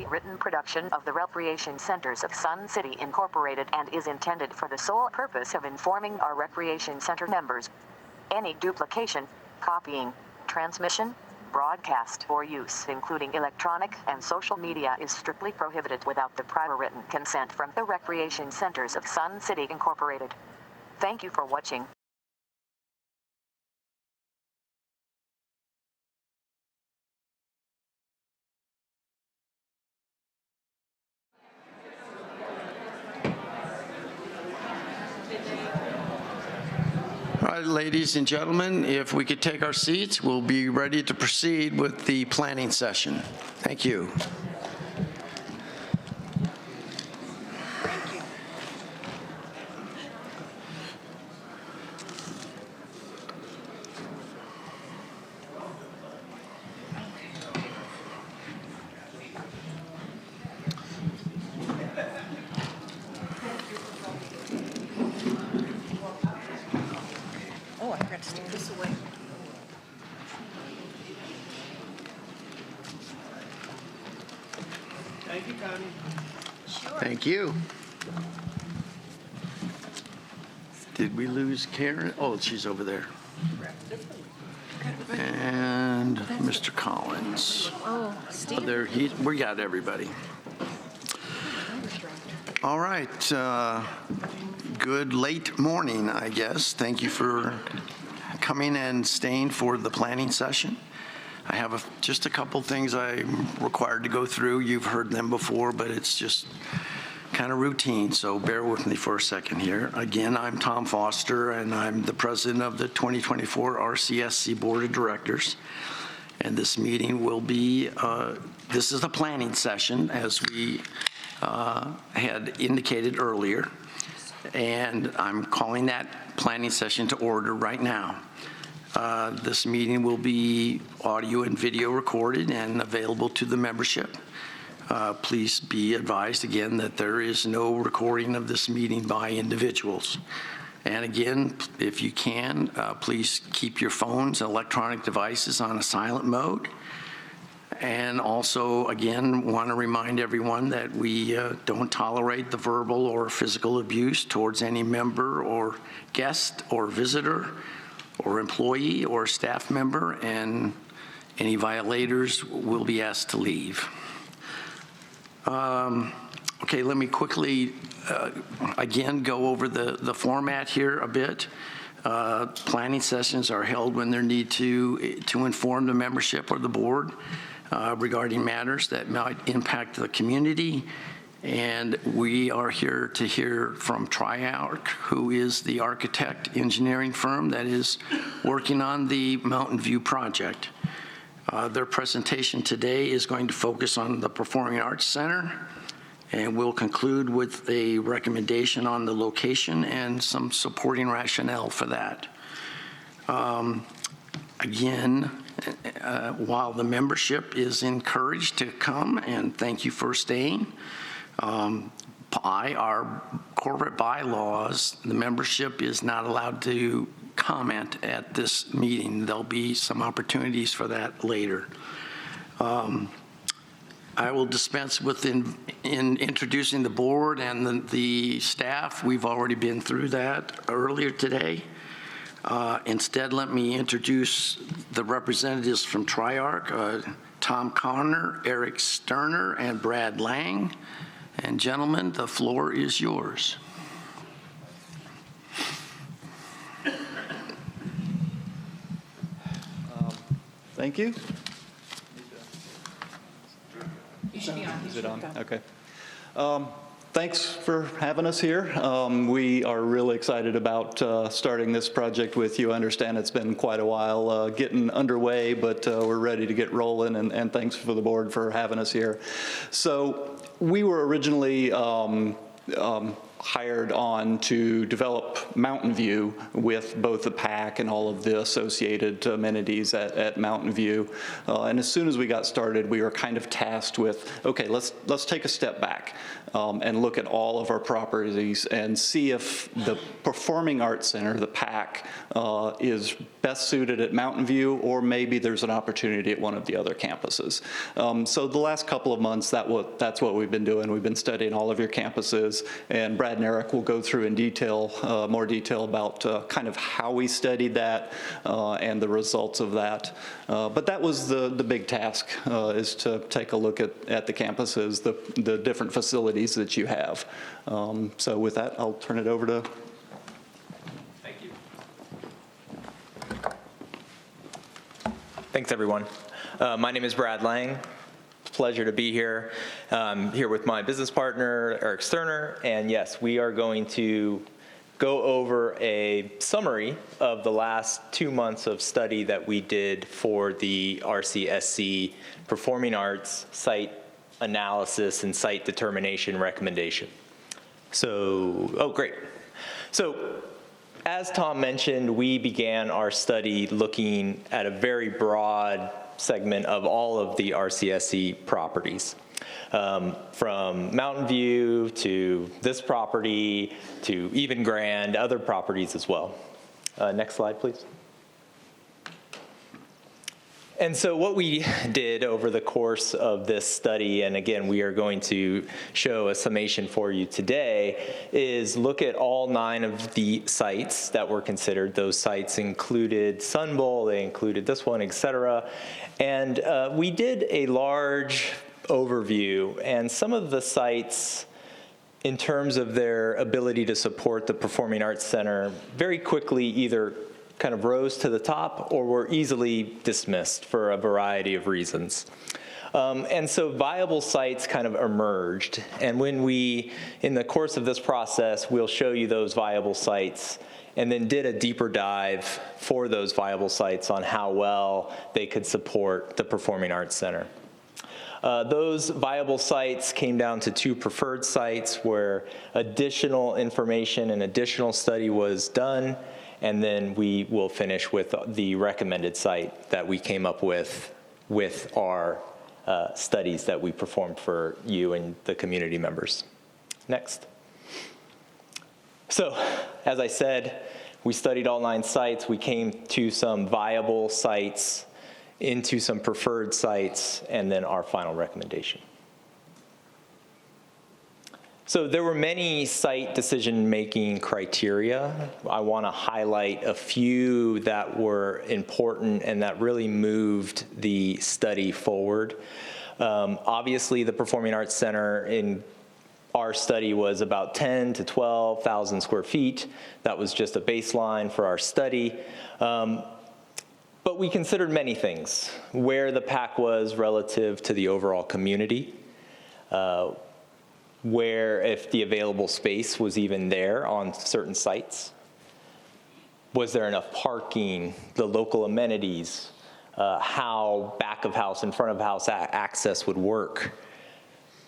a written production of the Recreation Centers of Sun City Incorporated and is intended for the sole purpose of informing our Recreation Center members. Any duplication, copying, transmission, broadcast, or use, including electronic and social media, is strictly prohibited without the prior written consent from the Recreation Centers of Sun City Incorporated. Thank you for watching. All right, ladies and gentlemen, if we could take our seats, we'll be ready to proceed with the planning session. Thank you. Thank you, Connie. Sure. Thank you. Did we lose Karen? Oh, she's over there. And Mr. Collins. Oh, Steve. There, we got everybody. All right. Good late morning, I guess. Thank you for coming and staying for the planning session. I have just a couple things I'm required to go through. You've heard them before, but it's just kind of routine, so bear with me for a second here. Again, I'm Tom Foster, and I'm the president of the 2024 RCSC Board of Directors. And this meeting will be, this is a planning session, as we had indicated earlier. And I'm calling that planning session to order right now. This meeting will be audio and video recorded and available to the membership. Please be advised again that there is no recording of this meeting by individuals. And again, if you can, please keep your phones and electronic devices on a silent mode. And also, again, want to remind everyone that we don't tolerate the verbal or physical abuse towards any member or guest or visitor or employee or staff member, and any violators will be asked to leave. Okay, let me quickly, again, go over the format here a bit. Planning sessions are held when there need to inform the membership or the board regarding matters that might impact the community. And we are here to hear from TriArc, who is the architect engineering firm that is working on the Mountain View project. Their presentation today is going to focus on the Performing Arts Center, and we'll conclude with a recommendation on the location and some supporting rationale for that. Again, while the membership is encouraged to come, and thank you for staying, by our corporate bylaws, the membership is not allowed to comment at this meeting. There'll be some opportunities for that later. I will dispense with in introducing the board and the staff. We've already been through that earlier today. Instead, let me introduce the representatives from TriArc, Tom Connor, Eric Sterner, and Brad Lang. And gentlemen, the floor is yours. Thank you. You should be on. Is it on? Okay. Thanks for having us here. We are really excited about starting this project with you. I understand it's been quite a while getting underway, but we're ready to get rolling, and thanks for the board for having us here. So we were originally hired on to develop Mountain View with both the PAC and all of the associated amenities at Mountain View. And as soon as we got started, we were kind of tasked with, okay, let's take a step back and look at all of our properties and see if the Performing Arts Center, the PAC, is best suited at Mountain View, or maybe there's an opportunity at one of the other campuses. So the last couple of months, that's what we've been doing. We've been studying all of your campuses, and Brad and Eric will go through in detail, more detail about kind of how we studied that and the results of that. But that was the big task, is to take a look at the campuses, the different facilities that you have. So with that, I'll turn it over to. Thank you. Thanks, everyone. My name is Brad Lang. Pleasure to be here. Here with my business partner, Eric Sterner, and yes, we are going to go over a summary of the last 2 months of study that we did for the RCSC Performing Arts Site Analysis and Site Determination Recommendation. So, great. So, as Tom mentioned, we began our study looking at a very broad segment of all of the RCSC properties, from Mountain View to this property to even Grand, other properties as well. Next slide, please. And so what we did over the course of this study, and again, we are going to show a summation for you today, is look at all 9 of the sites that were considered. Those sites included Sun Bowl, they included this one, et cetera. And we did a large overview, and some of the sites, in terms of their ability to support the Performing Arts Center, very quickly either kind of rose to the top or were easily dismissed for a variety of reasons. And so viable sites kind of emerged. And when we, in the course of this process, we'll show you those viable sites, and then did a deeper dive for those viable sites on how well they could support the Performing Arts Center. Those viable sites came down to 2 preferred sites where additional information and additional study was done, and then we will finish with the recommended site that we came up with our studies that we performed for you and the community members. Next. So, as I said, we studied all 9 sites. We came to some viable sites, into some preferred sites, and then our final recommendation. So there were many site decision-making criteria. I want to highlight a few that were important and that really moved the study forward. Obviously, the Performing Arts Center in our study was about 10 to 12,000 square feet. That was just a baseline for our study. But we considered many things: where the PAC was relative to the overall community, where if the available space was even there on certain sites, was there enough parking, the local amenities, how back of house and front of house access would work,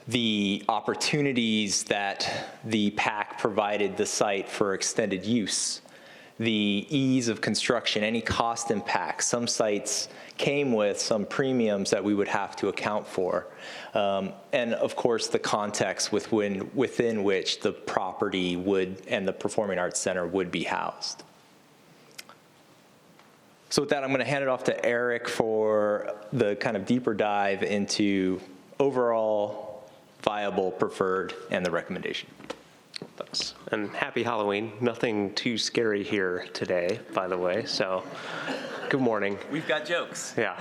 the opportunities that the PAC provided the site for extended use, the ease of construction, any cost impacts. Some sites came with some premiums that we would have to account for. And of course, the context within which the property would and the Performing Arts Center would be housed. So with that, I'm going to hand it off to Eric for the kind of deeper dive into overall viable, preferred, and the recommendation. Thanks. And happy Halloween. Nothing too scary here today, by the way, so good morning. We've got jokes. Yeah.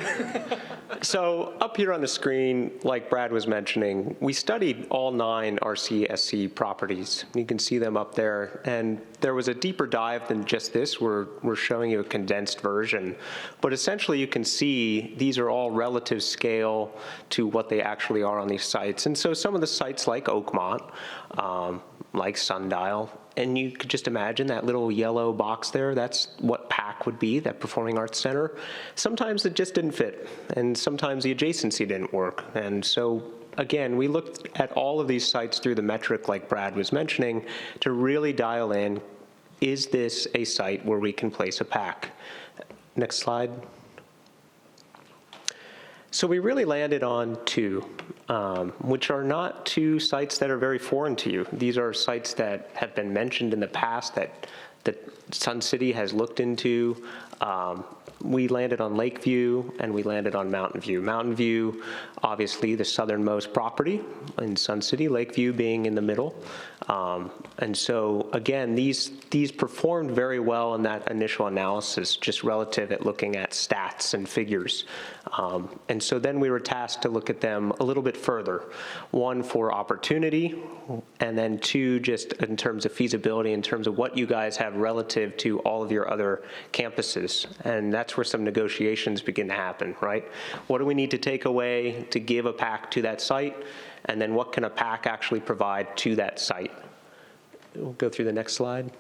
So up here on the screen, like Brad was mentioning, we studied all 9 RCSC properties. You can see them up there, and there was a deeper dive than just this. We're showing you a condensed version, but essentially you can see these are all relative scale to what they actually are on these sites. And so some of the sites like Oakmont, like Sundial, and you could just imagine that little yellow box there, that's what PAC would be, that Performing Arts Center. Sometimes it just didn't fit, and sometimes the adjacency didn't work. And so again, we looked at all of these sites through the metric like Brad was mentioning to really dial in, is this a site where we can place a PAC? Next slide. So we really landed on two, which are not two sites that are very foreign to you. These are sites that have been mentioned in the past that Sun City has looked into. We landed on Lakeview and we landed on Mountain View. Mountain View, obviously the southernmost property in Sun City, Lakeview being in the middle. And so again, these performed very well in that initial analysis, just relative at looking at stats and figures. And so then we were tasked to look at them a little bit further. One, for opportunity, and then two, just in terms of feasibility, in terms of what you guys have relative to all of your other campuses. And that's where some negotiations begin to happen, right? What do we need to take away to give a PAC to that site? And then what can a PAC actually provide to that site? We'll go through the next slide.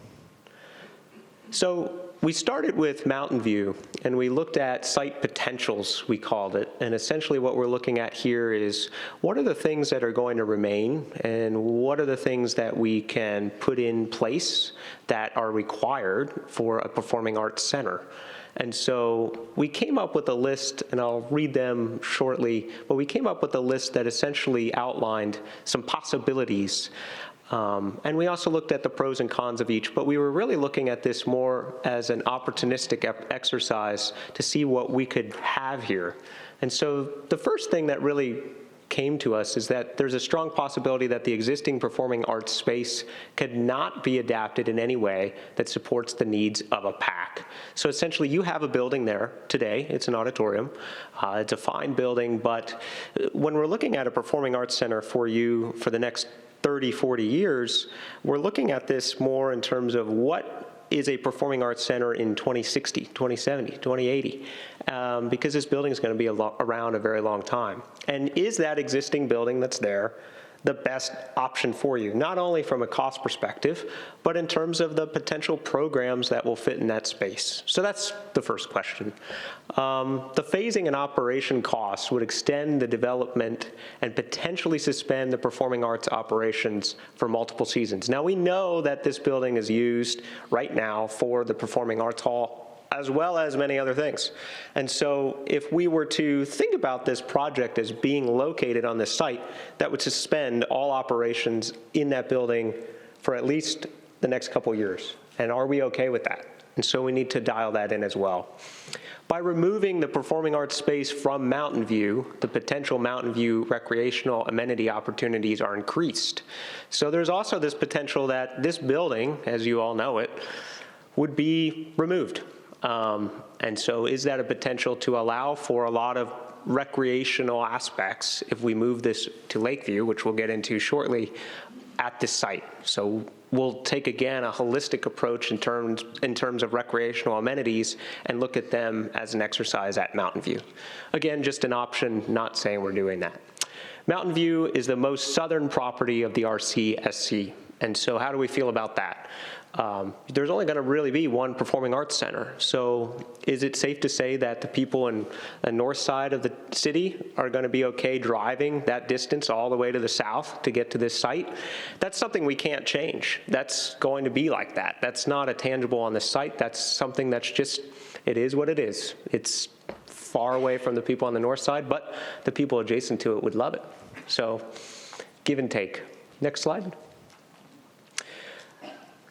So we started with Mountain View, and we looked at site potentials, we called it. And essentially what we're looking at here is, what are the things that are going to remain, and what are the things that we can put in place that are required for a performing arts center? And so we came up with a list, and I'll read them shortly, but we came up with a list that essentially outlined some possibilities. And we also looked at the pros and cons of each, but we were really looking at this more as an opportunistic exercise to see what we could have here. And so the first thing that really came to us is that there's a strong possibility that the existing performing arts space could not be adapted in any way that supports the needs of a PAC. So essentially you have a building there today, it's an auditorium, it's a fine building, but when we're looking at a performing arts center for you for the next 30, 40 years, we're looking at this more in terms of what is a performing arts center in 2060, 2070, 2080, because this building is going to be around a very long time. And is that existing building that's there the best option for you, not only from a cost perspective, but in terms of the potential programs that will fit in that space? So that's the first question. The phasing and operation costs would extend the development and potentially suspend the performing arts operations for multiple seasons. Now we know that this building is used right now for the Performing Arts Hall, as well as many other things. And so if we were to think about this project as being located on this site, that would suspend all operations in that building for at least the next couple years. And are we okay with that? And so we need to dial that in as well. By removing the performing arts space from Mountain View, the potential Mountain View recreational amenity opportunities are increased. So there's also this potential that this building, as you all know it, would be removed. And so is that a potential to allow for a lot of recreational aspects if we move this to Lakeview, which we'll get into shortly, at this site? So we'll take, again, a holistic approach in terms of recreational amenities and look at them as an exercise at Mountain View. Again, just an option, not saying we're doing that. Mountain View is the most southern property of the RCSC. And so how do we feel about that? There's only going to really be one performing arts center. So is it safe to say that the people in the north side of the city are going to be okay driving that distance all the way to the south to get to this site? That's something we can't change. That's going to be like that. That's not a tangible on the site. That's something that's just, it is what it is. It's far away from the people on the north side, but the people adjacent to it would love it. So give and take. Next slide.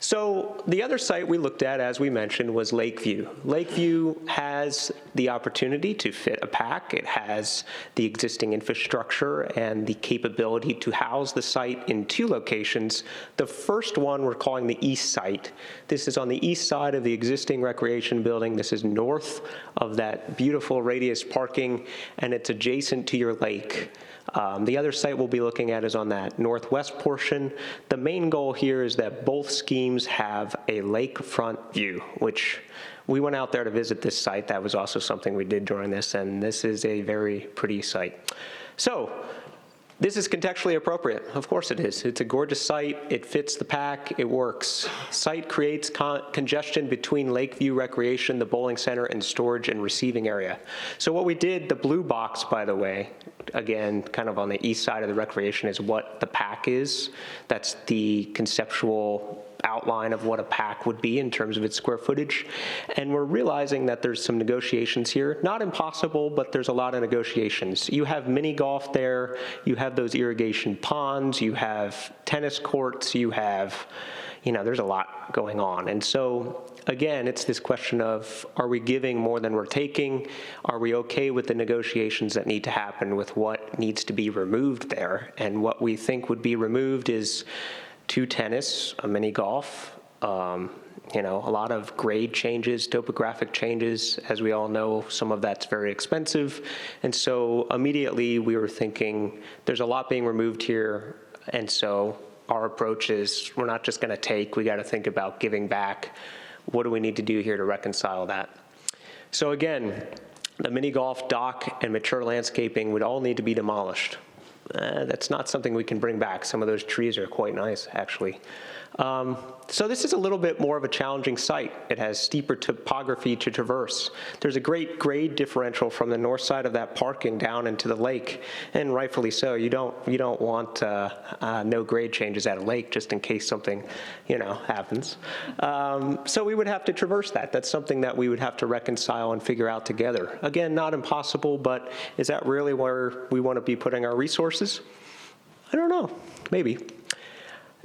So the other site we looked at, as we mentioned, was Lakeview. Lakeview has the opportunity to fit a PAC. It has the existing infrastructure and the capability to house the site in two locations. The first one we're calling the east site. This is on the east side of the existing recreation building. This is north of that beautiful radius parking, and it's adjacent to your lake. The other site we'll be looking at is on that northwest portion. The main goal here is that both schemes have a lakefront view, which we went out there to visit this site. That was also something we did during this, and this is a very pretty site. So This is contextually appropriate. Of course it is. It's a gorgeous site. It fits the pack. It works. Site creates congestion between Lakeview Recreation, the bowling center, and storage and receiving area. So what we did, the blue box, by the way, again, kind of on the east side of the recreation, is what the pack is. That's the conceptual outline of what a pack would be in terms of its square footage. And we're realizing that there's some negotiations here. Not impossible, but there's a lot of negotiations. You have mini golf there, you have those irrigation ponds, you have tennis courts, you have, there's a lot going on. And so again, it's this question of, are we giving more than we're taking? Are we okay with the negotiations that need to happen with what needs to be removed there? And what we think would be removed is 2 tennis, a mini golf, a lot of grade changes, topographic changes. As we all know, some of that's very expensive. And so immediately we were thinking there's a lot being removed here. And so our approach is we're not just gonna take, we gotta think about giving back. What do we need to do here to reconcile that? So again, the mini golf, dock, and mature landscaping would all need to be demolished. That's not something we can bring back. Some of those trees are quite nice, actually. So this is a little bit more of a challenging site. It has steeper topography to traverse. There's a great grade differential from the north side of that parking down into the lake, and rightfully so. You don't want no grade changes at a lake just in case something, happens. So we would have to traverse that. That's something that we would have to reconcile and figure out together. Again, not impossible, but is that really where we want to be putting our resources? I don't know, maybe.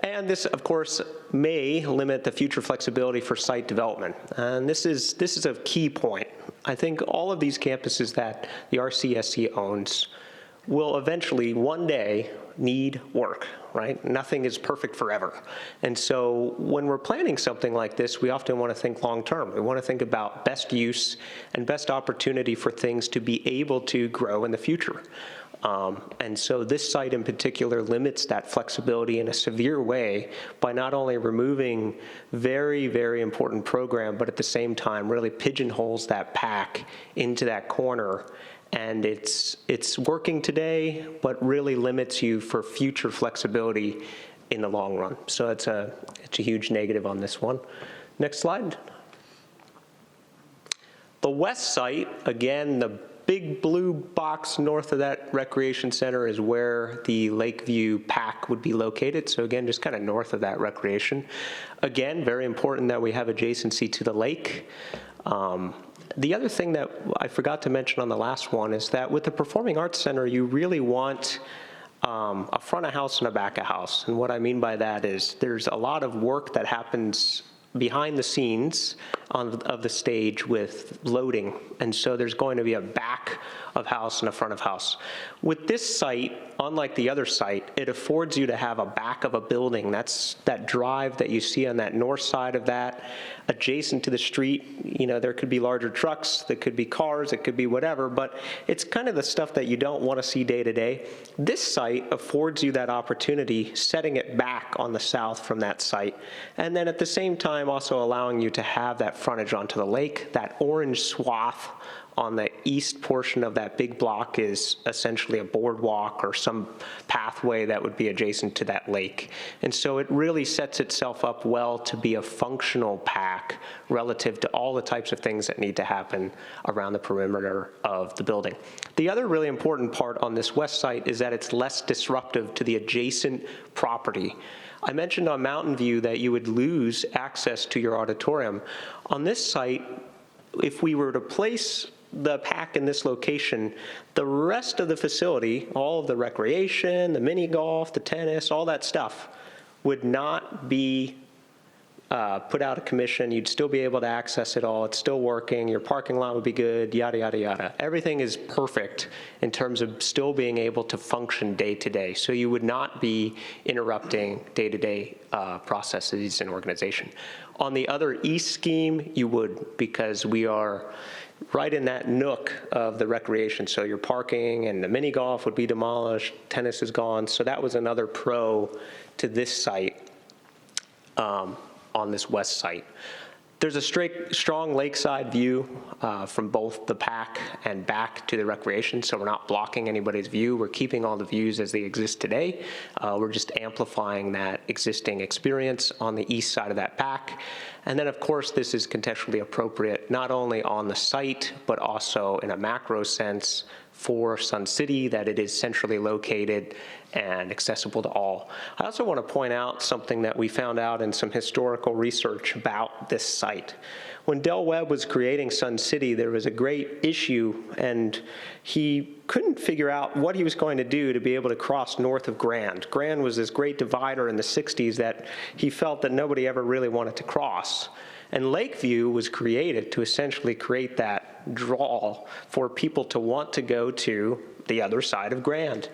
And this, of course, may limit the future flexibility for site development. And this is a key point. I think all of these campuses that the RCSC owns will eventually, one day, need work, right? Nothing is perfect forever. And so when we're planning something like this, we often want to think long-term. We want to think about best use and best opportunity for things to be able to grow in the future. And so this site in particular limits that flexibility in a severe way by not only removing very, very important program, but at the same time really pigeonholes that pack into that corner. And it's working today, but really limits you for future flexibility in the long run. So it's a huge negative on this one. Next slide. The west site, again, the big blue box north of that recreation center is where the Lakeview pack would be located. So again, just kind of north of that recreation. Again, very important that we have adjacency to the lake. The other thing that I forgot to mention on the last one is that with the Performing Arts Center, you really want a front of house and a back of house. And what I mean by that is there's a lot of work that happens behind the scenes of the stage with loading. And so there's going to be a back of house and a front of house. With this site, unlike the other site, it affords you to have a back of a building. That's that drive that you see on that north side of that, adjacent to the street. There could be larger trucks, there could be cars, it could be whatever, but it's kind of the stuff that you don't want to see day to day. This site affords you that opportunity, setting it back on the south from that site, and then at the same time also allowing you to have that frontage onto the lake. That orange swath on the east portion of that big block is essentially a boardwalk or some pathway that would be adjacent to that lake. And so it really sets itself up well to be a functional pack relative to all the types of things that need to happen around the perimeter of the building. The other really important part on this west site is that it's less disruptive to the adjacent property. I mentioned on Mountain View that you would lose access to your auditorium. On this site, if we were to place the pack in this location, the rest of the facility, all of the recreation, the mini golf, the tennis, all that stuff would not be put out of commission. You'd still be able to access it all. It's still working. Your parking lot would be good, yada, yada, yada. Everything is perfect in terms of still being able to function day to day. So you would not be interrupting day-to-day processes and organization. On the other east scheme, you would, because we are right in that nook of the recreation. So your parking and the mini golf would be demolished, tennis is gone. So that was another pro to this site on this west site. There's a strong lakeside view from both the PAC and back to the recreation, so we're not blocking anybody's view. We're keeping all the views as they exist today. We're just amplifying that existing experience on the east side of that PAC. And then, of course, this is contextually appropriate not only on the site, but also in a macro sense for Sun City, that it is centrally located and accessible to all. I also want to point out something that we found out in some historical research about this site. When Del Webb was creating Sun City, there was a great issue, and he couldn't figure out what he was going to do to be able to cross north of Grand. Grand was this great divider in the 60s that he felt that nobody ever really wanted to cross. And Lakeview was created to essentially create that draw for people to want to go to the other side of Grand.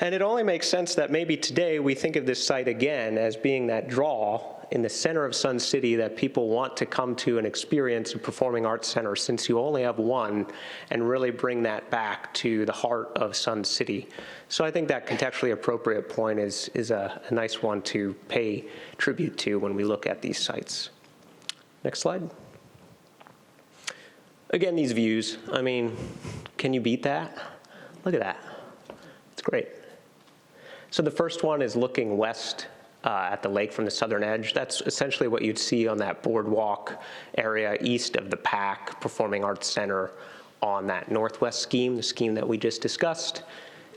And it only makes sense that maybe today we think of this site again as being that draw in the center of Sun City that people want to come to and experience a performing arts center, since you only have one, and really bring that back to the heart of Sun City. So I think that contextually appropriate point is a nice one to pay tribute to when we look at these sites. Next slide. Again, these views, I mean, can you beat that? Look at that. It's great. So the first one is looking west at the lake from the southern edge. That's essentially what you'd see on that boardwalk area east of the PAC Performing Arts Center on that northwest scheme, the scheme that we just discussed.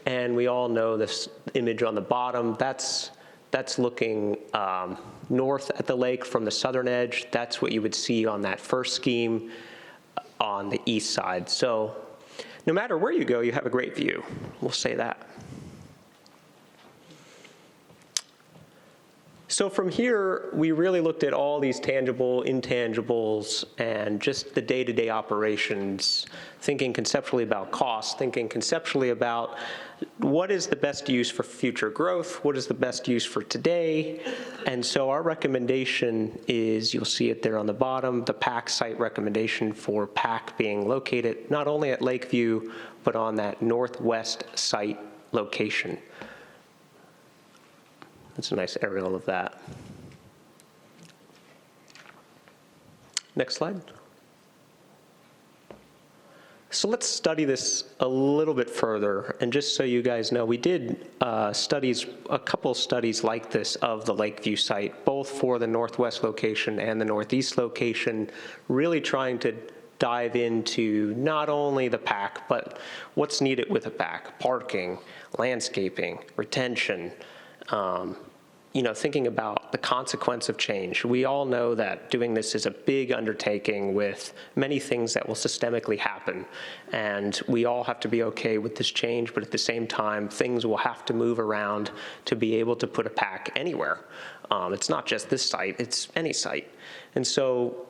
And we all know this image on the bottom. That's looking north at the lake from the southern edge. That's what you would see on that first scheme on the east side. So no matter where you go, you have a great view. We'll say that. So from here, we really looked at all these tangible, intangibles, and just the day-to-day operations, thinking conceptually about cost, thinking conceptually about what is the best use for future growth, what is the best use for today. And so our recommendation is, you'll see it there on the bottom, the PAC site recommendation for PAC being located not only at Lakeview, but on that northwest site location. That's a nice aerial of that. Next slide. So let's study this a little bit further. And just so you guys know, we did a couple studies like this of the Lakeview site, both for the northwest location and the northeast location, really trying to dive into not only the PAC, but what's needed with a PAC: parking, landscaping, retention, thinking about the consequence of change. We all know that doing this is a big undertaking with many things that will systemically happen. And we all have to be okay with this change, but at the same time, things will have to move around to be able to put a PAC anywhere. It's not just this site, it's any site. And so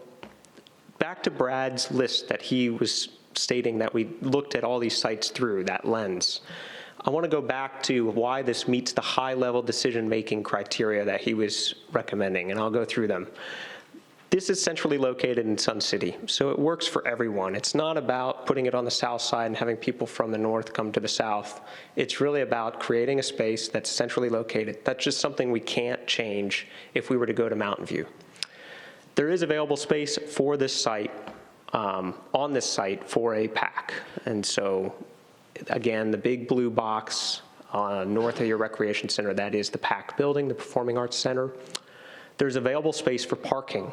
back to Brad's list that he was stating that we looked at all these sites through that lens. I want to go back to why this meets the high-level decision-making criteria that he was recommending, and I'll go through them. This is centrally located in Sun City, so it works for everyone. It's not about putting it on the south side and having people from the north come to the south. It's really about creating a space that's centrally located. That's just something we can't change if we were to go to Mountain View. There is available space for this site, on this site, for a PAC, and so again, the big blue box north of your recreation center, that is the PAC building, the Performing Arts Center. There's available space for parking.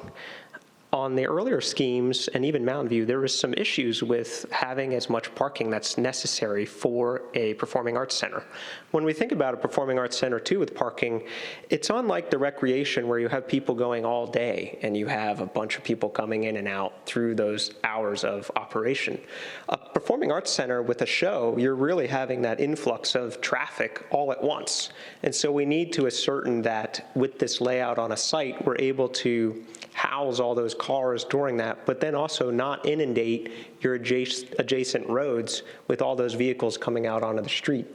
On the earlier schemes, and even Mountain View, there was some issues with having as much parking that's necessary for a performing arts center. When we think about a performing arts center too with parking, it's unlike the recreation where you have people going all day and you have a bunch of people coming in and out through those hours of operation. A performing arts center with a show, you're really having that influx of traffic all at once. And so we need to ascertain that with this layout on a site, we're able to house all those cars during that, but then also not inundate your adjacent roads with all those vehicles coming out onto the street.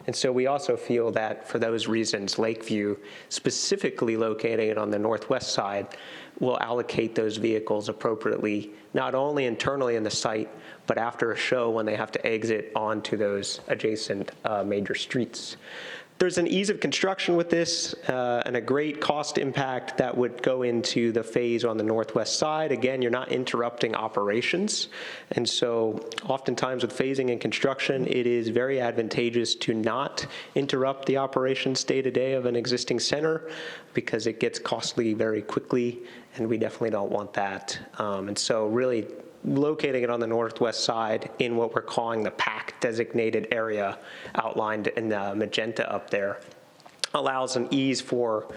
And so we also feel that for those reasons, Lakeview, specifically located on the northwest side, will allocate those vehicles appropriately, not only internally in the site, but after a show when they have to exit onto those adjacent major streets. There's an ease of construction with this and a great cost impact that would go into the phase on the northwest side. Again, you're not interrupting operations. And so oftentimes with phasing and construction, it is very advantageous to not interrupt the operations day-to-day of an existing center because it gets costly very quickly, and we definitely don't want that. And so really locating it on the northwest side in what we're calling the PAC designated area outlined in the magenta up there allows an ease for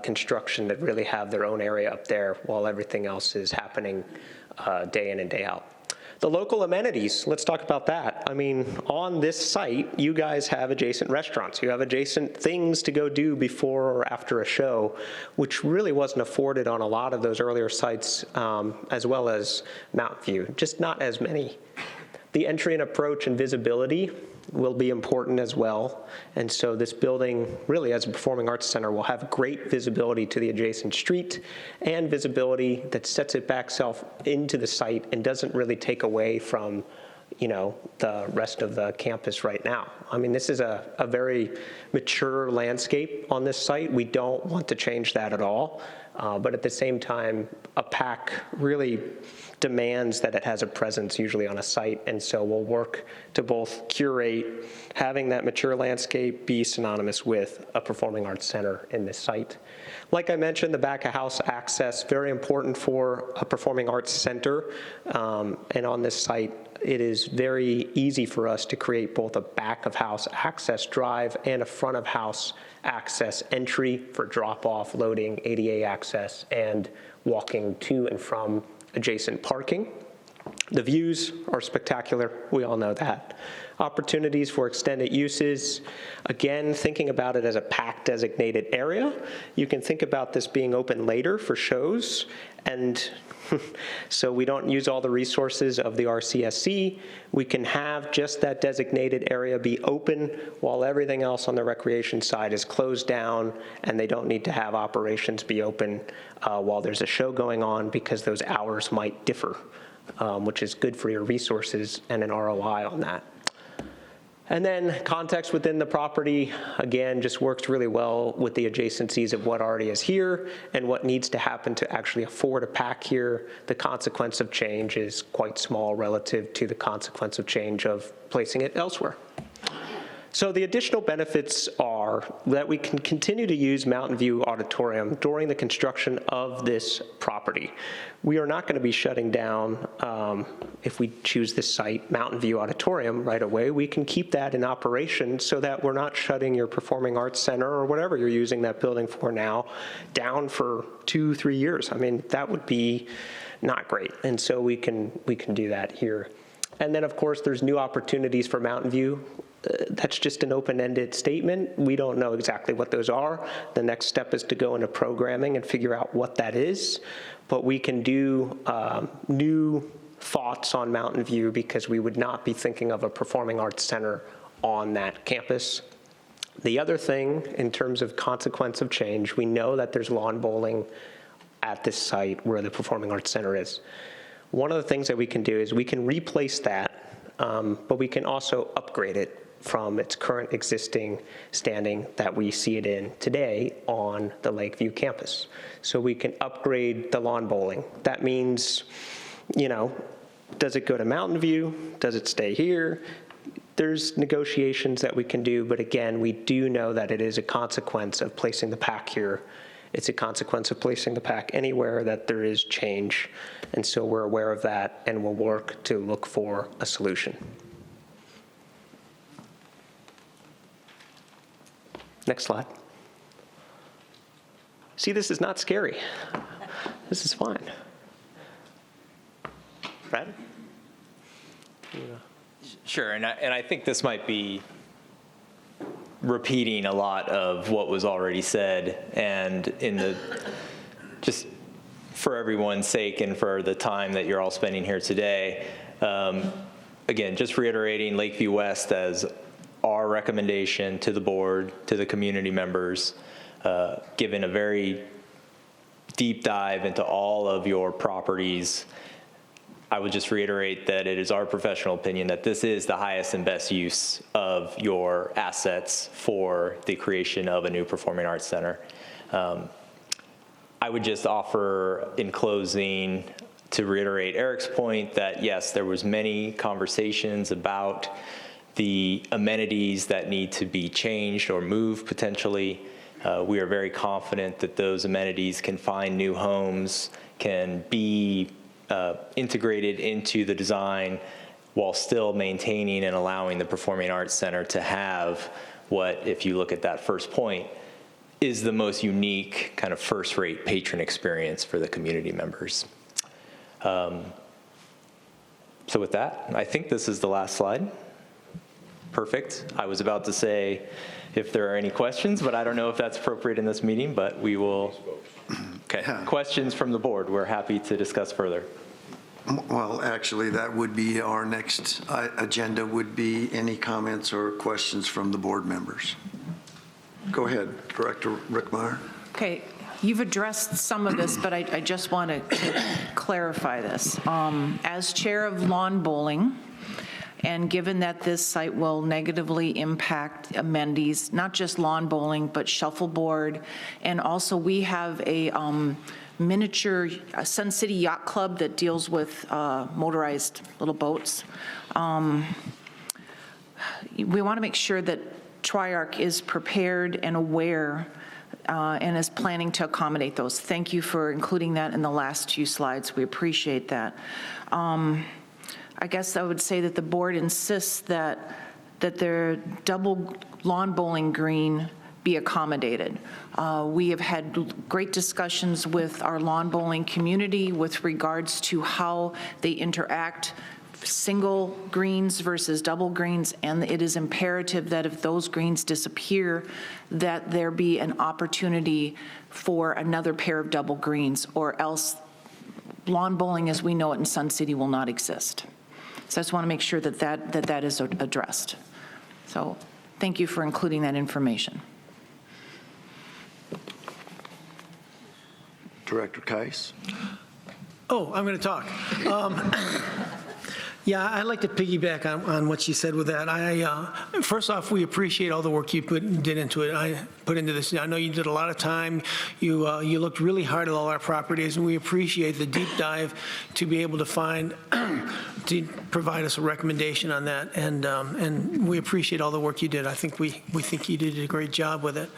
construction that really have their own area up there while everything else is happening day in and day out. The local amenities, let's talk about that. I mean, on this site, you guys have adjacent restaurants. You have adjacent things to go do before or after a show, which really wasn't afforded on a lot of those earlier sites, as well as Mountain View, just not as many. The entry and approach and visibility will be important as well. And so this building, really as a performing arts center, will have great visibility to the adjacent street and visibility that sets it back self into the site and doesn't really take away from, you know, the rest of the campus right now. I mean, this is a very mature landscape on this site. We don't want to change that at all. But at the same time, a PAC really demands that it has a presence usually on a site, and so we'll work to both curate having that mature landscape be synonymous with a performing arts center in this site. Like I mentioned, the back of house access, very important for a performing arts center, and on this site, it is very easy for us to create both a back of house access drive and a front of house access entry for drop off, loading, ADA access, and walking to and from adjacent parking. The views are spectacular, we all know that. Opportunities for extended uses, again, thinking about it as a PAC designated area. You can think about this being open later for shows, and so we don't use all the resources of the RCSC. We can have just that designated area be open while everything else on the recreation side is closed down, and they don't need to have operations be open while there's a show going on because those hours might differ, which is good for your resources and an ROI on that. And then context within the property, again, just works really well with the adjacencies of what already is here and what needs to happen to actually afford a PAC here. The consequence of change is quite small relative to the consequence of change of placing it elsewhere. So the additional benefits are that we can continue to use Mountain View Auditorium during the construction of this property. We are not going to be shutting down, if we choose this site, Mountain View Auditorium right away. We can keep that in operation so that we're not shutting your performing arts center or whatever you're using that building for now down for 2-3 years. I mean, that would be not great. And so we can do that here. And then, of course, there's new opportunities for Mountain View. That's just an open-ended statement. We don't know exactly what those are. The next step is to go into programming and figure out what that is. But we can do new thoughts on Mountain View because we would not be thinking of a performing arts center on that campus. The other thing, in terms of consequence of change, we know that there's lawn bowling at this site where the performing arts center is. One of the things that we can do is we can replace that, but we can also upgrade it from its current existing standing that we see it in today on the Lakeview campus. So we can upgrade the lawn bowling. That means, you know, does it go to Mountain View? Does it stay here? There's negotiations that we can do, but again, we do know that it is a consequence of placing the PAC here. It's a consequence of placing the PAC anywhere that there is change. And so we're aware of that and we'll work to look for a solution. Next slide. See, this is not scary. This is fine. Brad? Sure, and I think this might be repeating a lot of what was already said, and in the, just for everyone's sake and for the time that you're all spending here today, again, just reiterating Lakeview West as our recommendation to the board, to the community members, given a very deep dive into all of your properties, I would just reiterate that it is our professional opinion that this is the highest and best use of your assets for the creation of a new performing arts center. I would just offer in closing to reiterate Eric's point that yes, there was many conversations about the amenities that need to be changed or moved potentially. We are very confident that those amenities can find new homes, can be integrated into the design while still maintaining and allowing the Performing Arts Center to have what, if you look at that first point, is the most unique kind of first-rate patron experience for the community members. So with that, I think this is the last slide. Perfect. I was about to say if there are any questions, but I don't know if that's appropriate in this meeting, but we will. Okay. Questions from the board. We're happy to discuss further. Well, actually, that would be our next agenda would be any comments or questions from the board members. Go ahead, Director Rickmeyer. Okay, you've addressed some of this, but I just want to clarify this. As chair of lawn bowling, and given that this site will negatively impact amenities, not just lawn bowling, but shuffleboard, and also we have a miniature Sun City Yacht Club that deals with motorized little boats. We want to make sure that Triarch is prepared and aware and is planning to accommodate those. Thank you for including that in the last two slides. We appreciate that. I guess I would say that the board insists that their double lawn bowling green be accommodated. We have had great discussions with our lawn bowling community with regards to how they interact, single greens versus double greens, and it is imperative that if those greens disappear, that there be an opportunity for another pair of double greens, or else lawn bowling as we know it in Sun City will not exist. So I just want to make sure that that is addressed. So thank you for including that information. Director Keiss. Oh, I'm going to talk. Yeah, I'd like to piggyback on what she said with that. First off, we appreciate all the work you did into it. I put into this. I know you did a lot of time. You looked really hard at all our properties, and we appreciate the deep dive to be able to find, to provide us a recommendation on that. And we appreciate all the work you did. I think we think you did a great job with it.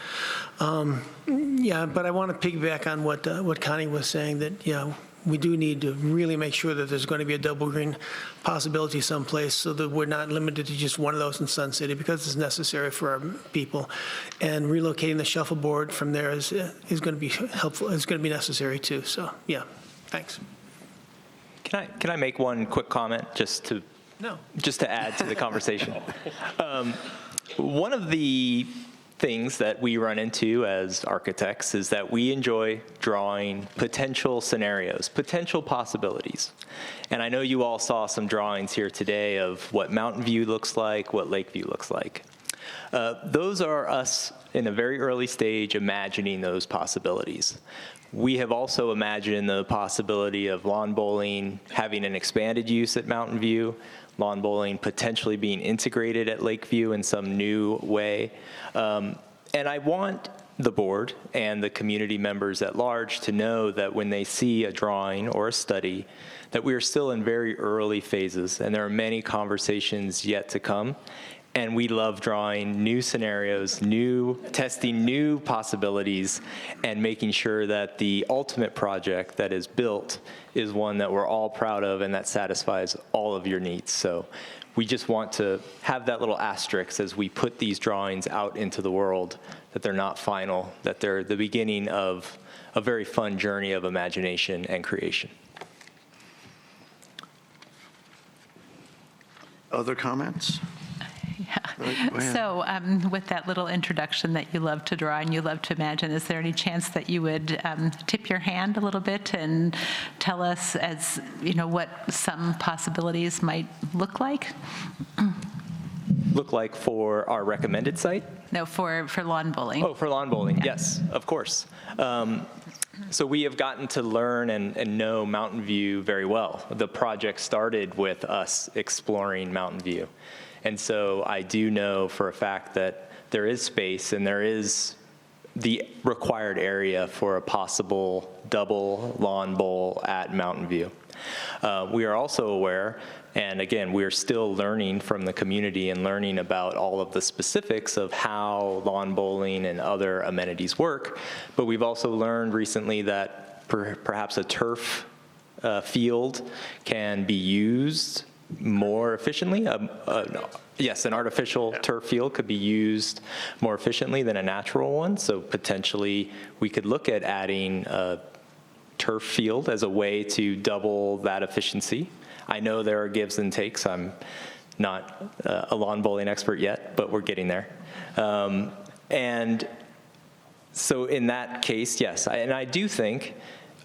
Yeah, but I want to piggyback on what Connie was saying, that, we do need to really make sure that there's going to be a double green possibility someplace so that we're not limited to just one of those in Sun City, because it's necessary for our people. And relocating the shuffleboard from there is going to be helpful. It's going to be necessary too. So yeah, thanks. Can I make one quick comment just to add to the conversation? One of the things that we run into as architects is that we enjoy drawing potential scenarios, potential possibilities. And I know you all saw some drawings here today of what Mountain View looks like, what Lakeview looks like. Those are us in a very early stage imagining those possibilities. We have also imagined the possibility of lawn bowling having an expanded use at Mountain View, lawn bowling potentially being integrated at Lakeview in some new way. And I want the board and the community members at large to know that when they see a drawing or a study, that we are still in very early phases, and there are many conversations yet to come. And we love drawing new scenarios, testing new possibilities, and making sure that the ultimate project that is built is one that we're all proud of and that satisfies all of your needs. So we just want to have that little asterisk as we put these drawings out into the world, that they're not final, that they're the beginning of a very fun journey of imagination and creation. Other comments? Yeah. So with that little introduction that you love to draw and you love to imagine, is there any chance that you would tip your hand a little bit and tell us, as what some possibilities might look like? Look like for our recommended site? No, for lawn bowling. Oh, for lawn bowling, yes, of course. So we have gotten to learn and know Mountain View very well. The project started with us exploring Mountain View. And so I do know for a fact that there is space and there is the required area for a possible double lawn bowl at Mountain View. We are also aware, and again, we are still learning from the community and learning about all of the specifics of how lawn bowling and other amenities work, but we've also learned recently that perhaps a turf field can be used more efficiently. Yes, an artificial turf field could be used more efficiently than a natural one, so potentially we could look at adding a turf field as a way to double that efficiency. I know there are gives and takes. I'm not a lawn bowling expert yet, but we're getting there. And so in that case, yes, and I do think,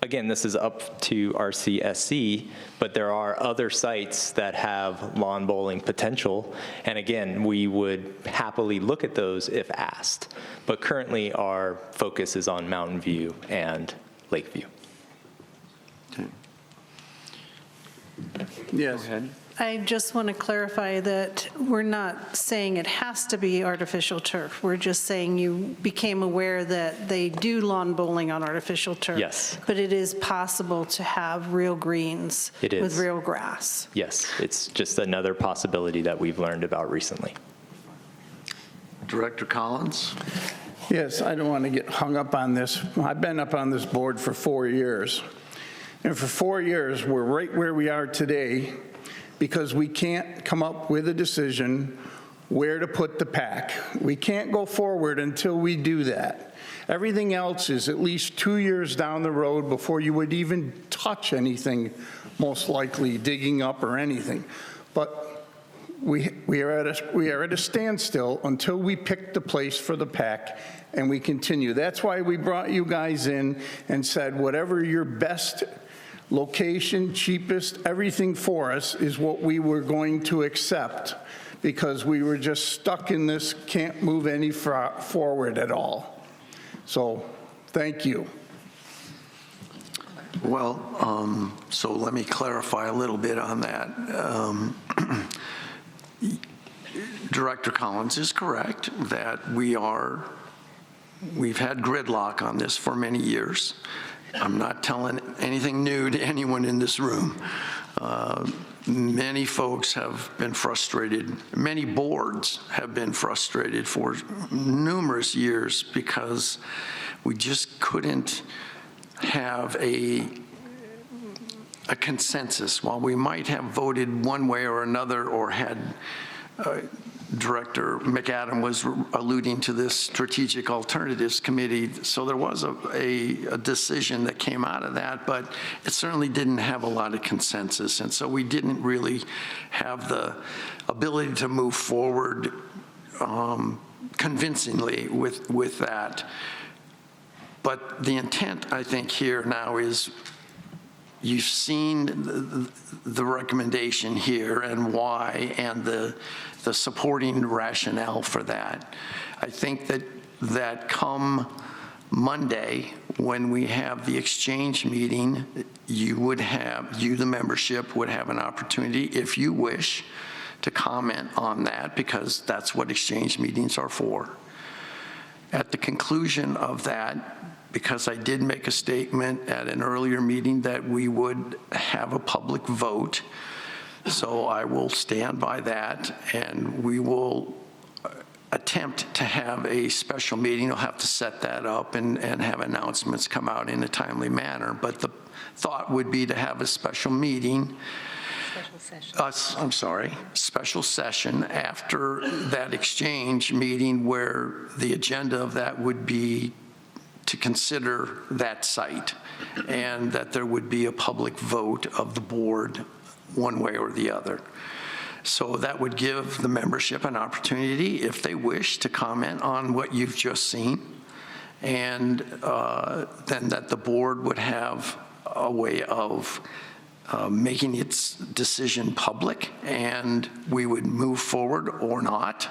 again, this is up to RCSC, but there are other sites that have lawn bowling potential. And again, we would happily look at those if asked. But currently our focus is on Mountain View and Lakeview. Yes. Go ahead. I just want to clarify that we're not saying it has to be artificial turf. We're just saying you became aware that they do lawn bowling on artificial turf. Yes. But it is possible to have real greens It is. with real grass. Yes, it's just another possibility that we've learned about recently. Director Collins? Yes, I don't want to get hung up on this. I've been up on this board for 4 years. And for 4 years, we're right where we are today because we can't come up with a decision where to put the pack. We can't go forward until we do that. Everything else is at least 2 years down the road before you would even touch anything, most likely digging up or anything. But we are at a standstill until we pick the place for the pack and we continue. That's why we brought you guys in and said, whatever your best location, cheapest, everything for us is what we were going to accept because we were just stuck in this, can't move any forward at all. So, thank you. Well, so let me clarify a little bit on that. Director Collins is correct that we've had gridlock on this for many years. I'm not telling anything new to anyone in this room. Many folks have been frustrated. Many boards have been frustrated for numerous years because we just couldn't have a consensus. While we might have voted one way or another or had Director McAdam was alluding to this Strategic Alternatives Committee, so there was a decision that came out of that, but it certainly didn't have a lot of consensus, and so we didn't really have the ability to move forward convincingly with that. But the intent, I think, here now is you've seen the recommendation here and why and the supporting rationale for that. I think that come Monday, when we have the exchange meeting, you, the membership, would have an opportunity, if you wish, to comment on that, because that's what exchange meetings are for. At the conclusion of that, because I did make a statement at an earlier meeting that we would have a public vote, so I will stand by that, and we will attempt to have a special meeting. We'll have to set that up and have announcements come out in a timely manner. But the thought would be to have a special meeting, special session after that exchange meeting where the agenda of that would be to consider that site and that there would be a public vote of the board one way or the other. So that would give the membership an opportunity, if they wish, to comment on what you've just seen, and then that the board would have a way of making its decision public, and we would move forward or not,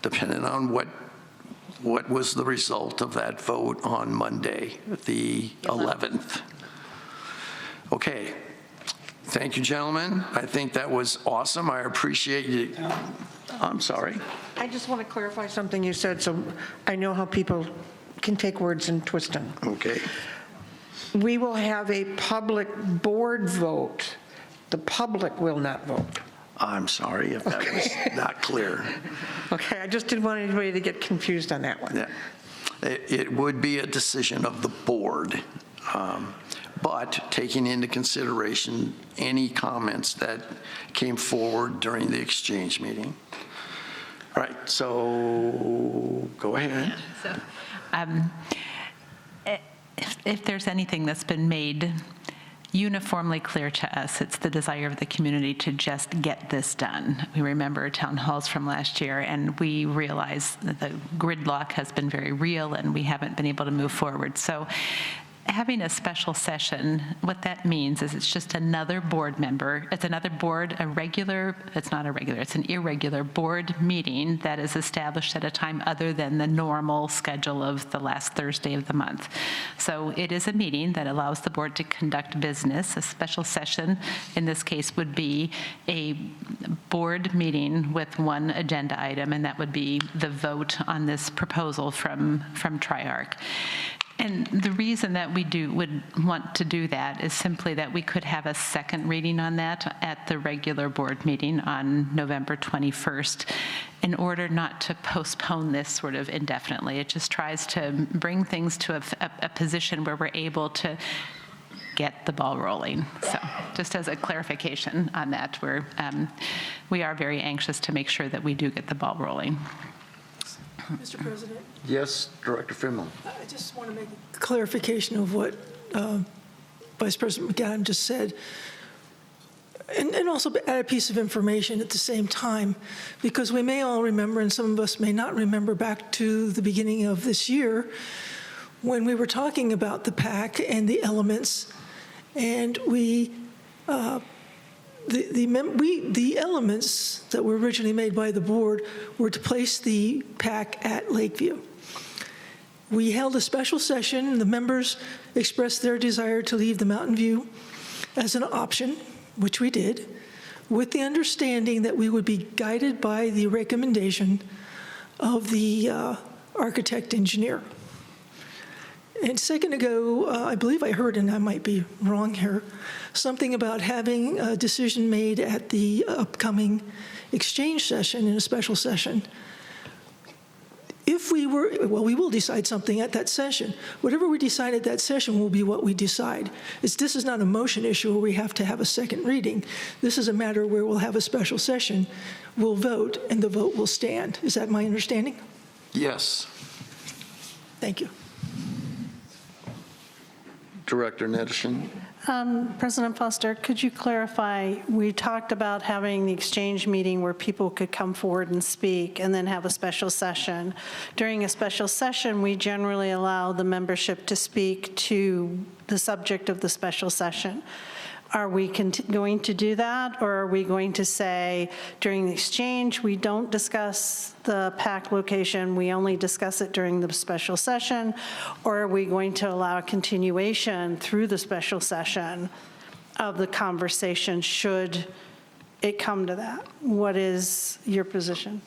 depending on what was the result of that vote on Monday, the 11th? Okay. Thank you, gentlemen. I think that was awesome. I appreciate you. I'm sorry. I just want to clarify something you said, so I know how people can take words and twist them. Okay. We will have a public board vote. The public will not vote. I'm sorry if that was not clear. Okay, I just didn't want anybody to get confused on that one. Yeah. It would be a decision of the board, but taking into consideration any comments that came forward during the exchange meeting. All right, so go ahead. So, if there's anything that's been made uniformly clear to us, it's the desire of the community to just get this done. We remember town halls from last year, and we realize that the gridlock has been very real, and we haven't been able to move forward. So having a special session, what that means is it's just another board member, it's another board, it's not a regular, it's an irregular board meeting that is established at a time other than the normal schedule of the last Thursday of the month. So it is a meeting that allows the board to conduct business. A special session, in this case, would be a board meeting with one agenda item, and that would be the vote on this proposal from Triarch. And the reason that we would want to do that is simply that we could have a second reading on that at the regular board meeting on November 21st in order not to postpone this sort of indefinitely. It just tries to bring things to a position where we're able to get the ball rolling. So just as a clarification on that, we are very anxious to make sure that we do get the ball rolling. Mr. President? Yes, Director Finley. I just want to make a clarification of what Vice President McGadam just said, and also add a piece of information at the same time, because we may all remember, and some of us may not remember, back to the beginning of this year when we were talking about the PAC and the elements, and the elements that were originally made by the board were to place the PAC at Lakeview. We held a special session, and the members expressed their desire to leave the Mountain View as an option, which we did, with the understanding that we would be guided by the recommendation of the architect engineer. And a second ago, I believe I heard, and I might be wrong here, something about having a decision made at the upcoming exchange session in a special session. If we will decide something at that session. Whatever we decide at that session will be what we decide. This is not a motion issue where we have to have a second reading. This is a matter where we'll have a special session, we'll vote, and the vote will stand. Is that my understanding? Yes. Thank you. Director Nederson. President Foster, could you clarify, we talked about having the exchange meeting where people could come forward and speak and then have a special session. During a special session, we generally allow the membership to speak to the subject of the special session. Are we going to do that, or are we going to say during the exchange we don't discuss the PAC location, we only discuss it during the special session, or are we going to allow a continuation through the special session of the conversation should it come to that? What is your position?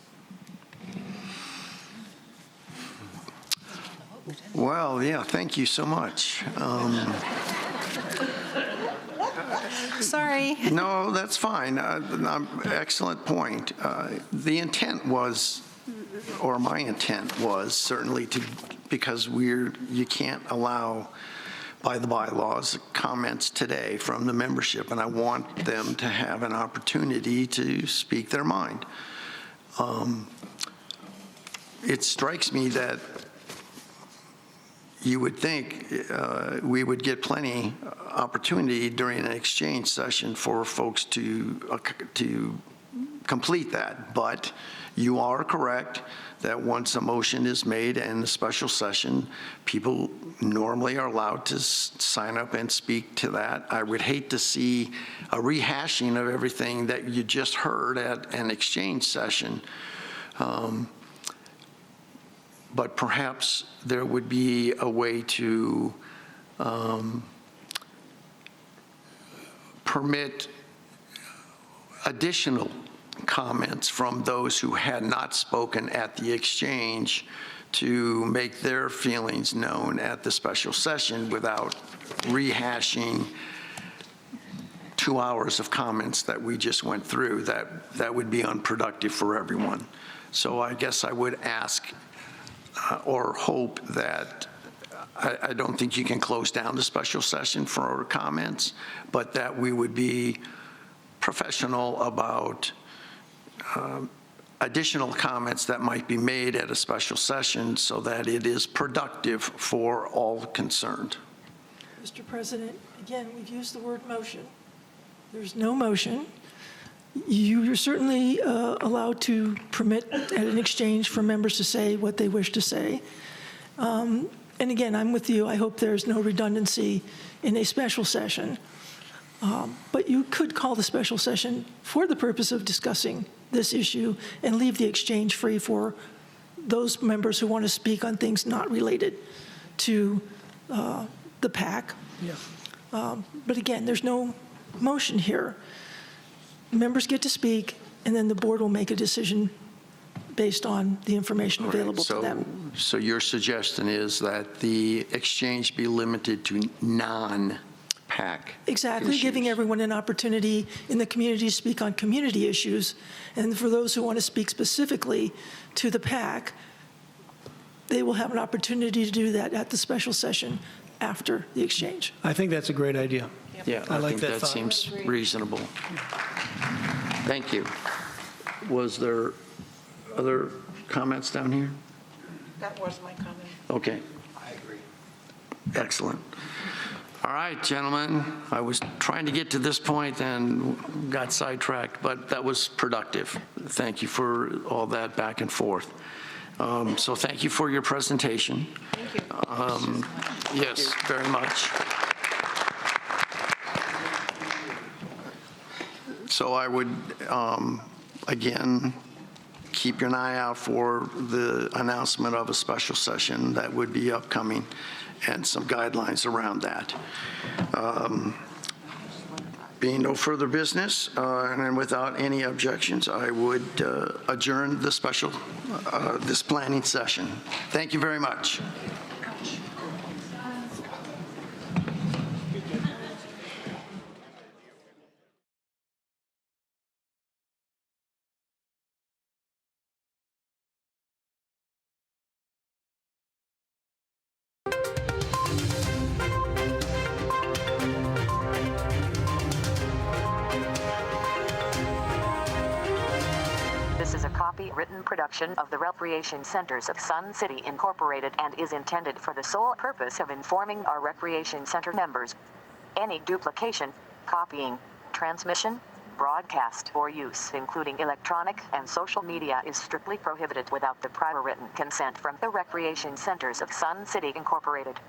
Well, yeah, thank you so much. Sorry. No, that's fine. Excellent point. The intent was, or my intent was certainly because you can't allow by the bylaws comments today from the membership, and I want them to have an opportunity to speak their mind. It strikes me that you would think we would get plenty opportunity during an exchange session for folks to complete that. But you are correct that once a motion is made in the special session, people normally are allowed to sign up and speak to that. I would hate to see a rehashing of everything that you just heard at an exchange session. but perhaps there would be a way to permit additional comments from those who had not spoken at the exchange to make their feelings known at the special session without rehashing 2 hours of comments that we just went through. That would be unproductive for everyone. So I guess I would ask or hope that, I don't think you can close down the special session for comments, but that we would be professional about additional comments that might be made at a special session so that it is productive for all concerned. Mr. President, again, we've used the word motion. There's no motion. You're certainly allowed to permit at an exchange for members to say what they wish to say. And again, I'm with you. I hope there's no redundancy in a special session. But you could call the special session for the purpose of discussing this issue and leave the exchange free for those members who want to speak on things not related to the PAC. Yeah. But again, there's no motion here. Members get to speak, and then the board will make a decision based on the information available to them. So your suggestion is that the exchange be limited to non-PAC Exactly, issues. giving everyone an opportunity in the community to speak on community issues. And for those who want to speak specifically to the PAC, they will have an opportunity to do that at the special session after the exchange. I think that's a great idea. Yeah, I I like think that that thought. seems reasonable. Thank you. Was there other comments down here? That was my comment. Okay. I agree. Excellent. All right, gentlemen, I was trying to get to this point and got sidetracked, but that was productive. Thank you for all that back and forth. So thank you for your presentation. Thank you. Yes, very much. So I would, again, keep an eye out for the announcement of a special session that would be upcoming and some guidelines around that. Being no further business, and without any objections, I would adjourn the special, this planning session. Thank you very much. This is a copyrighted production of the Recreation Centers of Sun City Incorporated and is intended for the sole purpose of informing our Recreation Center members. Any duplication, copying, transmission, broadcast, or use, including electronic and social media, is strictly prohibited without the prior written consent from the Recreation Centers of Sun City Incorporated.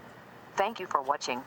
Thank you for watching.